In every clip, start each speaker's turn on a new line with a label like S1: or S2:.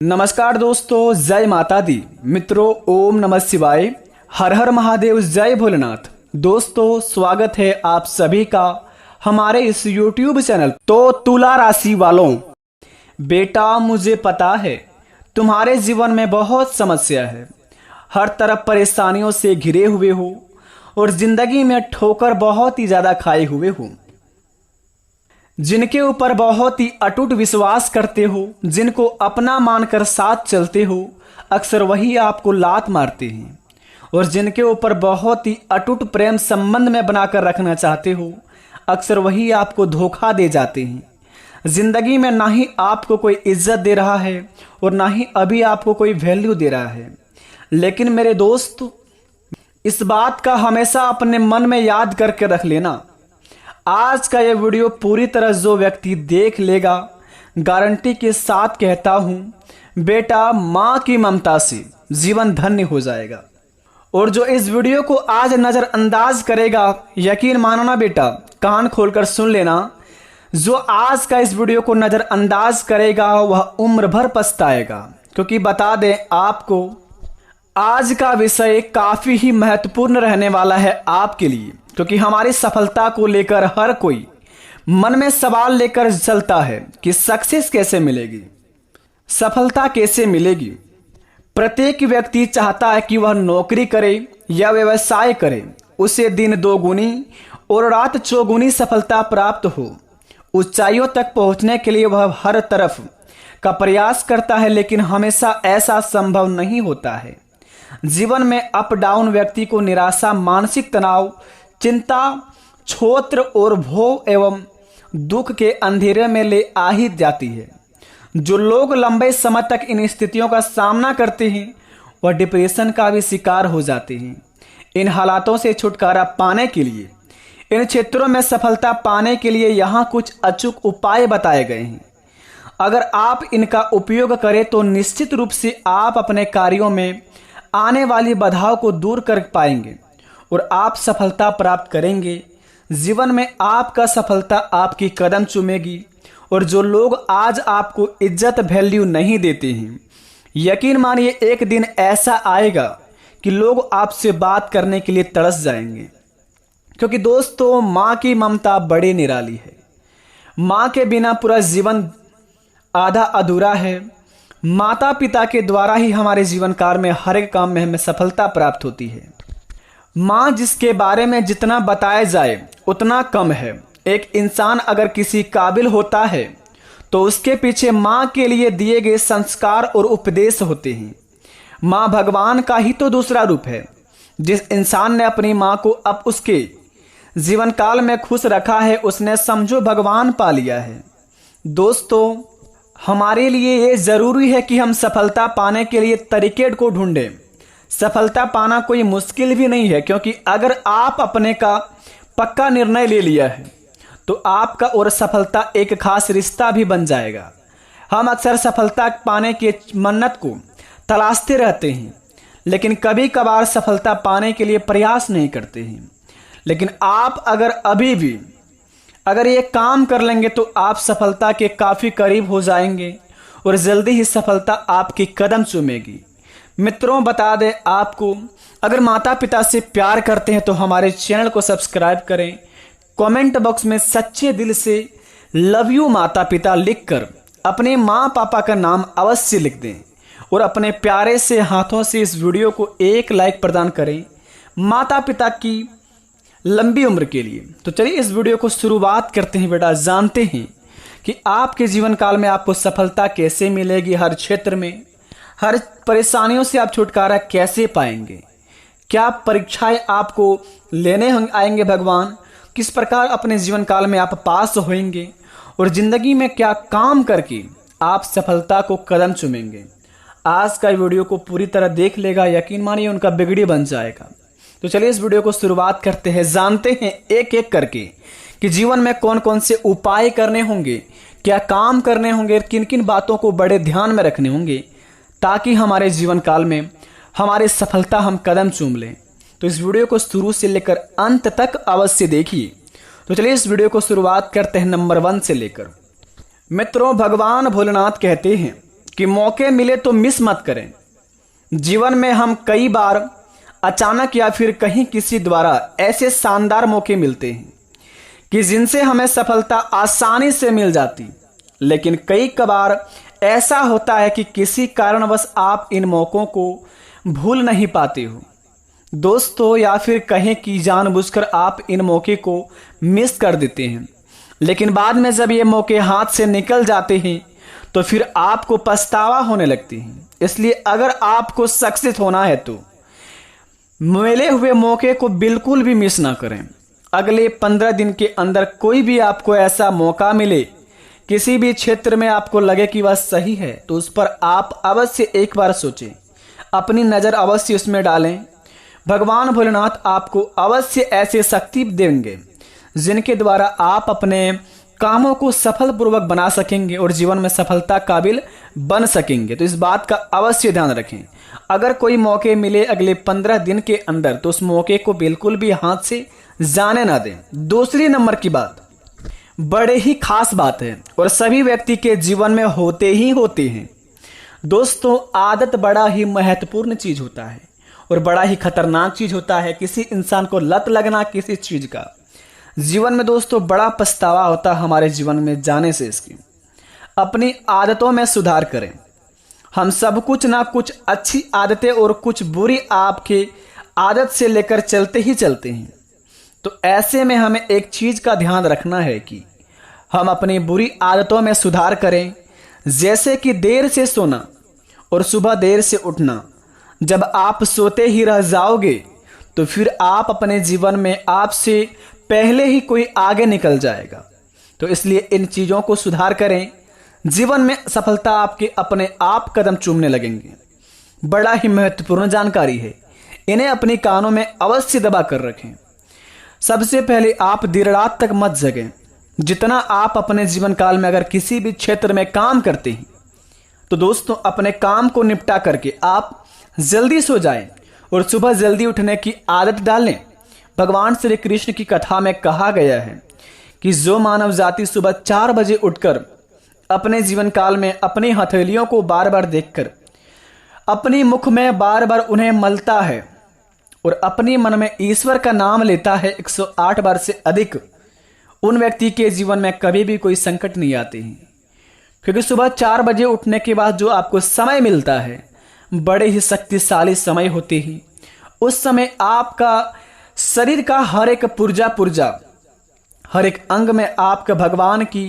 S1: नमस्कार दोस्तों, जय माता दी। मित्रों, ओम नमः शिवाय, हर हर महादेव, जय भोलेनाथ। दोस्तों, स्वागत है आप सभी का हमारे इस YouTube चैनल। तो तुला राशि वालों, बेटा मुझे पता है तुम्हारे जीवन में बहुत समस्या है, हर तरफ परेशानियों से घिरे हुए हो और जिंदगी में ठोकर बहुत ही ज्यादा खाए हुए हो। जिनके ऊपर बहुत ही अटूट विश्वास करते हो, जिनको अपना मानकर साथ चलते हो, अक्सर वही आपको लात मारते हैं। और जिनके ऊपर बहुत ही अटूट प्रेम संबंध में बनाकर रखना चाहते हो, अक्सर वही आपको धोखा दे जाते हैं। जिंदगी में ना ही आपको कोई इज्जत दे रहा है और ना ही अभी आपको कोई वैल्यू दे रहा है। लेकिन मेरे दोस्त, इस बात का हमेशा अपने मन में याद करके रख लेना, आज का ये वीडियो पूरी तरह जो व्यक्ति देख लेगा, गारंटी के साथ कहता हूं बेटा, माँ की ममता से जीवन धन्य हो जाएगा। और जो इस वीडियो को आज नजरअंदाज करेगा, यकीन मानना बेटा, कान खोलकर सुन लेना, जो आज का इस वीडियो को नजरअंदाज करेगा वह उम्र भर पछताएगा। क्योंकि बता दें आपको, आज का विषय काफी ही महत्वपूर्ण रहने वाला है आपके लिए। क्योंकि हमारी सफलता को लेकर हर कोई मन में सवाल लेकर चलता है कि सक्सेस कैसे मिलेगी, सफलता कैसे मिलेगी। प्रत्येक व्यक्ति चाहता है कि वह नौकरी करे या व्यवसाय करे, उसे दिन दोगुनी और रात चौगुनी सफलता प्राप्त हो। ऊंचाइयों तक पहुंचने के लिए वह हर तरफ का प्रयास करता है, लेकिन हमेशा ऐसा संभव नहीं होता है। जीवन में अप डाउन व्यक्ति को निराशा, मानसिक तनाव, चिंता, क्षोत्र और भोग एवं दुख के अंधेरे में ले आ ही जाती है। जो लोग लंबे समय तक इन स्थितियों का सामना करते हैं वह डिप्रेशन का भी शिकार हो जाते हैं। इन हालातों से छुटकारा पाने के लिए, इन क्षेत्रों में सफलता पाने के लिए यहाँ कुछ अचूक उपाय बताए गए हैं। अगर आप इनका उपयोग करें तो निश्चित रूप से आप अपने कार्यों में आने वाली बाधाओं को दूर कर पाएंगे और आप सफलता प्राप्त करेंगे। जीवन में आपका सफलता आपकी कदम चूमेगी। और जो लोग आज आपको इज्जत वैल्यू नहीं देते हैं, यकीन मानिए एक दिन ऐसा आएगा कि लोग आपसे बात करने के लिए तरस जाएंगे। क्योंकि दोस्तों, माँ की ममता बड़ी निराली है। माँ के बिना पूरा जीवन आधा अधूरा है। माता पिता के द्वारा ही हमारे जीवन काल में हर एक काम में हमें सफलता प्राप्त होती है। माँ जिसके बारे में जितना बताया जाए उतना कम है। एक इंसान अगर किसी काबिल होता है तो उसके पीछे माँ के लिए दिए गए संस्कार और उपदेश होते हैं। माँ भगवान का ही तो दूसरा रूप है। जिस इंसान ने अपनी माँ को अब उसके जीवन काल में खुश रखा है, उसने समझो भगवान पा लिया है। दोस्तों, हमारे लिए ये जरूरी है कि हम सफलता पाने के लिए तरीके को ढूंढें। सफलता पाना कोई मुश्किल भी नहीं है, क्योंकि अगर आप अपने का पक्का निर्णय ले लिया है तो आपका और सफलता एक खास रिश्ता भी बन जाएगा। हम अक्सर सफलता पाने के मन्नत को तलाशते रहते हैं, लेकिन कभी कभार सफलता पाने के लिए प्रयास नहीं करते हैं। लेकिन आप अगर ये काम कर लेंगे तो आप सफलता के काफ़ी करीब हो जाएंगे और जल्दी ही सफलता आपकी कदम चूमेगी। मित्रों, बता दें आपको, अगर माता पिता से प्यार करते हैं तो हमारे चैनल को सब्सक्राइब करें। कमेंट बॉक्स में सच्चे दिल से लव यू माता पिता लिखकर अपने माँ पापा का नाम अवश्य लिख दें और अपने प्यारे से हाथों से इस वीडियो को एक लाइक प्रदान करें माता पिता की लंबी उम्र के लिए। तो चलिए इस वीडियो को शुरुआत करते हैं बेटा। जानते हैं कि आपके जीवन काल में आपको सफलता कैसे मिलेगी, हर क्षेत्र में, हर परेशानियों से आप छुटकारा कैसे पाएंगे, क्या परीक्षाएं आपको लेने आएंगे भगवान, किस प्रकार अपने जीवन काल में आप पास होंगे और जिंदगी में क्या काम करके आप सफलता को कदम चूमेंगे। आज का वीडियो को पूरी तरह देख लेगा, यकीन मानिए उनका बिगड़ी बन जाएगा। तो चलिए इस वीडियो को शुरुआत करते हैं। जानते हैं एक एक करके कि जीवन में कौन कौन से उपाय करने होंगे, क्या काम करने होंगे, किन किन बातों को बड़े ध्यान में रखने होंगे ताकि हमारे जीवन काल में हमारी सफलता हम कदम चूम लें। तो इस वीडियो को शुरू से लेकर अंत तक अवश्य देखिए। तो चलिए इस वीडियो को शुरुआत करते हैं नंबर 1 से लेकर। मित्रों, भगवान भोलेनाथ कहते हैं कि मौके मिले तो मिस मत करें। जीवन में हम कई बार अचानक या फिर कहीं किसी द्वारा ऐसे शानदार मौके मिलते हैं कि जिनसे हमें सफलता आसानी से मिल जाती, लेकिन कई कबार ऐसा होता है कि किसी कारणवश आप इन मौकों को भूल नहीं पाते हो दोस्तों, या फिर कहें कि जानबूझकर आप इन मौके को मिस कर देते हैं। लेकिन बाद में जब ये मौके हाथ से निकल जाते हैं तो फिर आपको पछतावा होने लगती है। इसलिए अगर आपको सक्सेस होना है तो मिले हुए मौके को बिल्कुल भी मिस ना करें। अगले 15 दिन के अंदर कोई भी आपको ऐसा मौका मिले, किसी भी क्षेत्र में आपको लगे कि वह सही है, तो उस पर आप अवश्य एक बार सोचें, अपनी नज़र अवश्य उसमें डालें। भगवान भोलेनाथ आपको अवश्य ऐसे शक्ति देंगे जिनके द्वारा आप अपने कामों को सफल पूर्वक बना सकेंगे और जीवन में सफलता काबिल बन सकेंगे। तो इस बात का अवश्य ध्यान रखें। अगर कोई मौके मिले अगले 15 दिन के अंदर तो उस मौके को बिल्कुल भी हाथ से जाने ना दें। दूसरी नंबर की बात बड़े ही खास बात है और सभी व्यक्ति के जीवन में होते ही होते हैं दोस्तों। आदत बड़ा ही महत्वपूर्ण चीज होता है और बड़ा ही खतरनाक चीज होता है। किसी इंसान को लत लगना किसी चीज का जीवन में दोस्तों बड़ा पछतावा होता है हमारे जीवन में जाने से। इसकी अपनी आदतों में सुधार करें। हम सब कुछ ना कुछ अच्छी आदतें और कुछ बुरी आपके आदत से लेकर चलते ही चलते हैं। तो ऐसे में हमें एक चीज का ध्यान रखना है कि हम अपनी बुरी आदतों में सुधार करें, जैसे कि देर से सोना और सुबह देर से उठना। जब आप सोते ही रह जाओगे तो फिर आप अपने जीवन में आपसे पहले ही कोई आगे निकल जाएगा। तो इसलिए इन चीज़ों को सुधार करें। जीवन में सफलता आपके अपने आप कदम चूमने लगेंगे। बड़ा ही महत्वपूर्ण जानकारी है, इन्हें अपनी कानों में अवश्य दबा कर रखें। सबसे पहले आप देर रात तक मत जगें। जितना आप अपने जीवन काल में अगर किसी भी क्षेत्र में काम करते हैं तो दोस्तों अपने काम को निपटा करके आप जल्दी सो जाएं और सुबह जल्दी उठने की आदत डालें। भगवान श्री कृष्ण की कथा में कहा गया है कि जो मानव जाति सुबह 4 बजे उठकर अपने जीवन काल में अपनी हथेलियों को बार बार देखकर अपनी मुख में बार बार उन्हें मलता है और अपनी मन में ईश्वर का नाम लेता है 108 बार से अधिक, उन व्यक्ति के जीवन में कभी भी कोई संकट नहीं आते हैं। क्योंकि सुबह 4 बजे उठने के बाद जो आपको समय मिलता है बड़े ही शक्तिशाली समय होते हैं। उस समय आपका शरीर का हर एक पुर्जा हर एक अंग में आपका भगवान की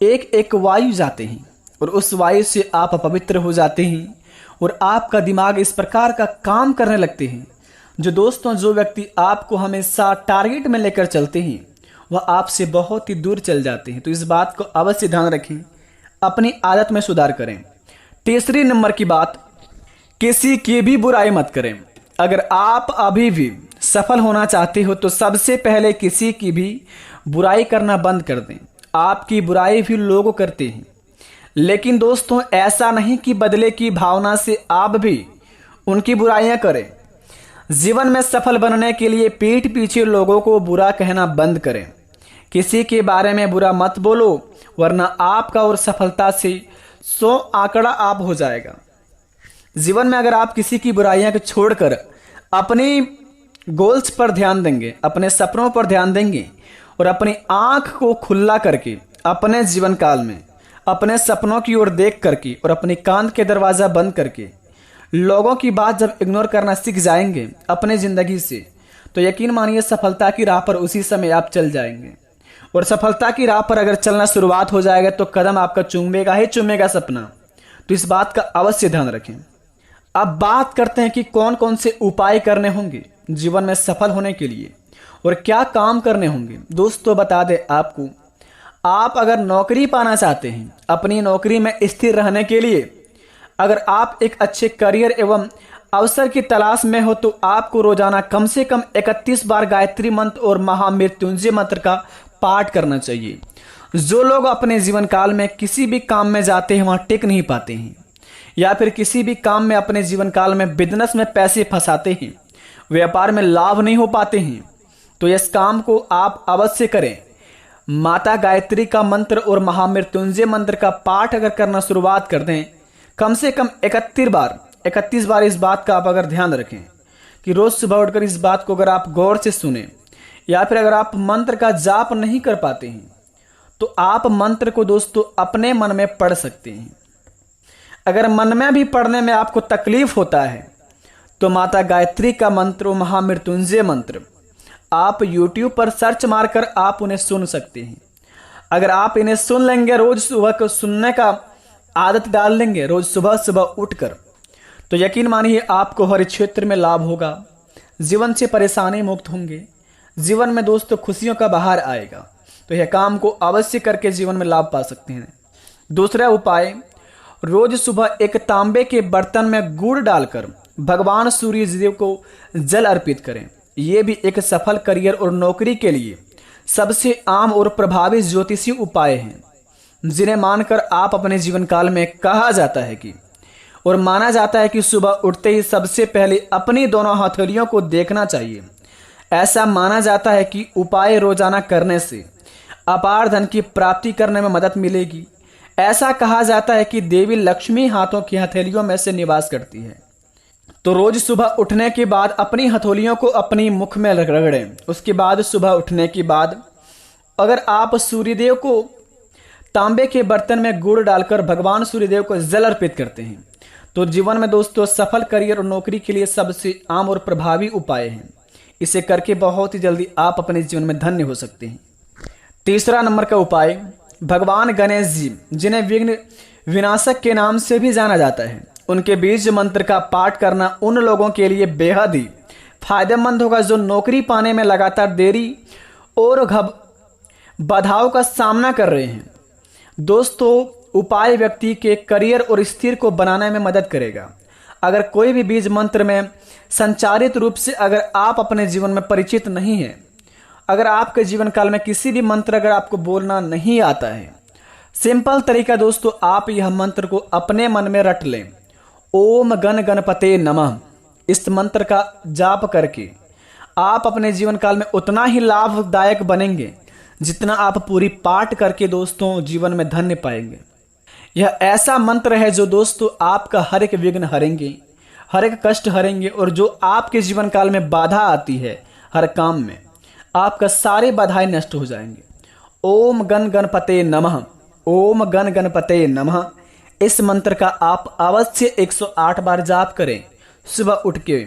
S1: एक एक वायु जाते हैं और उस वायु से आप पवित्र हो जाते हैं और आपका दिमाग इस प्रकार का काम करने लगते हैं जो दोस्तों जो व्यक्ति आपको हमेशा टारगेट में लेकर चलते हैं वह आपसे बहुत ही दूर चल जाते हैं। तो इस बात को अवश्य ध्यान रखें, अपनी आदत में सुधार करें। तीसरी नंबर की बात, किसी की भी बुराई मत करें। अगर आप अभी भी सफल होना चाहते हो तो सबसे पहले किसी की भी बुराई करना बंद कर दें। आपकी बुराई भी लोग करते हैं, लेकिन दोस्तों ऐसा नहीं कि बदले की भावना से आप भी उनकी बुराइयां करें। जीवन में सफल बनने के लिए पीठ पीछे लोगों को बुरा कहना बंद करें। किसी के बारे में बुरा मत बोलो, वरना आपका और सफलता से 100 आंकड़ा आप हो जाएगा। जीवन में अगर आप किसी की बुराइयां को छोड़कर अपनी गोल्स पर ध्यान देंगे, अपने सपनों पर ध्यान देंगे और अपनी आंख को खुला करके अपने जीवन काल में अपने सपनों की ओर देख करके और अपने कान के दरवाजा बंद करके लोगों की बात जब इग्नोर करना सीख जाएंगे अपने जिंदगी से, तो यकीन मानिए सफलता की राह पर उसी समय आप चल जाएंगे। और सफलता की राह पर अगर चलना शुरुआत हो जाएगा तो कदम आपका चूमेगा ही चूमेगा सपना। तो इस बात का अवश्य ध्यान रखें। अब बात करते हैं कि कौन कौन से उपाय करने होंगे जीवन में सफल होने के लिए और क्या काम करने होंगे। दोस्तों बता दें आपको, आप अगर नौकरी पाना चाहते हैं, अपनी नौकरी में स्थिर रहने के लिए अगर आप एक अच्छे करियर एवं अवसर की तलाश में हो तो आपको रोजाना कम से कम 31 बार गायत्री मंत्र और महामृत्युंजय मंत्र का पाठ करना चाहिए। जो लोग अपने जीवन काल में किसी भी काम में जाते हैं वहां टिक नहीं पाते हैं, या फिर किसी भी काम में अपने जीवन काल में बिजनेस में पैसे फंसाते हैं, व्यापार में लाभ नहीं हो पाते हैं, तो इस काम को आप अवश्य करें। माता गायत्री का मंत्र और महामृत्युंजय मंत्र का पाठ अगर करना शुरुआत कर दें, कम से कम 31 बार इस बात का आप अगर ध्यान रखें कि रोज सुबह उठकर इस बात को अगर आप गौर से सुने, या फिर अगर आप मंत्र का जाप नहीं कर पाते हैं तो आप मंत्र को दोस्तों अपने मन में पढ़ सकते हैं। अगर मन में भी पढ़ने में आपको तकलीफ होता है तो माता गायत्री का मंत्र, महामृत्युंजय मंत्र, आप YouTube पर सर्च मारकर आप उन्हें सुन सकते हैं। अगर आप इन्हें सुन लेंगे, रोज सुबह को सुनने का आदत डाल लेंगे रोज सुबह सुबह उठकर, तो यकीन मानिए आपको हर क्षेत्र में लाभ होगा, जीवन से परेशानी मुक्त होंगे, जीवन में दोस्तों खुशियों का बहार आएगा। तो यह काम को अवश्य करके जीवन में लाभ पा सकते हैं। दूसरा उपाय, रोज सुबह एक तांबे के बर्तन में गुड़ डालकर भगवान सूर्य देव को जल अर्पित करें। यह भी एक सफल करियर और नौकरी के लिए सबसे आम और प्रभावी ज्योतिषी उपाय हैं, जिन्हें मानकर आप अपने जीवन काल में कहा जाता है कि और माना जाता है कि सुबह उठते ही सबसे पहले अपनी दोनों हथेलियों को देखना चाहिए। ऐसा माना जाता है कि उपाय रोजाना करने से अपार धन की प्राप्ति करने में मदद मिलेगी। ऐसा कहा जाता है कि देवी लक्ष्मी हाथों की हथेलियों में से निवास करती है। तो रोज सुबह उठने के बाद अपनी हथेलियों को अपनी मुख में रगड़ें। उसके बाद सुबह उठने के बाद अगर आप सूर्यदेव को तांबे के बर्तन में गुड़ डालकर भगवान सूर्यदेव को जल अर्पित करते हैं तो जीवन में दोस्तों सफल करियर और नौकरी के लिए सबसे आम और प्रभावी उपाय है। इसे करके बहुत ही जल्दी आप अपने जीवन में धन्य हो सकते हैं। तीसरा नंबर का उपाय, भगवान गणेश जी, जिन्हें विघ्न विनाशक के नाम से भी जाना जाता है, उनके बीज मंत्र का पाठ करना उन लोगों के लिए बेहद ही फायदेमंद होगा जो नौकरी पाने में लगातार देरी और बाधाओं का सामना कर रहे हैं। दोस्तों उपाय व्यक्ति के करियर और स्थिर को बनाने में मदद करेगा। अगर कोई भी बीज मंत्र में संचारित रूप से अगर आप अपने जीवन में परिचित नहीं है, अगर आपके जीवन काल में किसी भी मंत्र अगर आपको बोलना नहीं आता है, सिंपल तरीका दोस्तों, आप यह मंत्र को अपने मन में रट लें। ओम गण गणपते नमः। इस मंत्र का जाप करके आप अपने जीवन काल में उतना ही लाभदायक बनेंगे जितना आप पूरी पाठ करके दोस्तों जीवन में धन्य पाएंगे। यह ऐसा मंत्र है जो दोस्तों आपका हर एक विघ्न हरेंगे, हर एक कष्ट हरेंगे, और जो आपके जीवन काल में बाधा आती है हर काम में, आपका सारे बाधाएं नष्ट हो जाएंगे। ओम गण गणपते नमः, ओम गण गणपते नमः। इस मंत्र का आप अवश्य 108 बार जाप करें सुबह उठ के,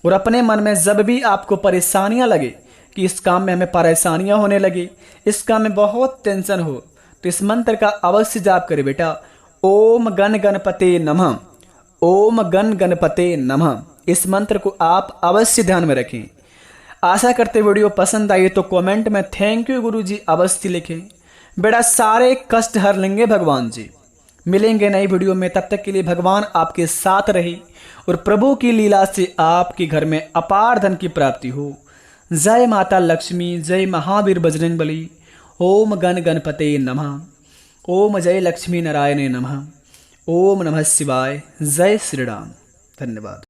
S1: और अपने मन में जब भी आपको परेशानियां लगे कि इस काम में हमें परेशानियां होने लगी, इस काम में बहुत टेंशन हो, तो इस मंत्र का अवश्य जाप करें बेटा। ओम गण गणपते नमः, ओम गण गणपते नमः। इस मंत्र को आप अवश्य ध्यान में रखें। आशा करते वीडियो पसंद आई तो कमेंट में थैंक यू गुरुजी अवश्य लिखें। बेटा सारे कष्ट हर लेंगे भगवान जी। मिलेंगे नई वीडियो में, तब तक के लिए भगवान आपके साथ रहे और प्रभु की लीला से आपके घर में अपार धन की प्राप्ति हो। जय माता लक्ष्मी, जय महावीर बजरंगबली। ओम गण गणपते नमः। ओम जय लक्ष्मी नारायण नमः। ओम नमः शिवाय। जय श्री राम। धन्यवाद।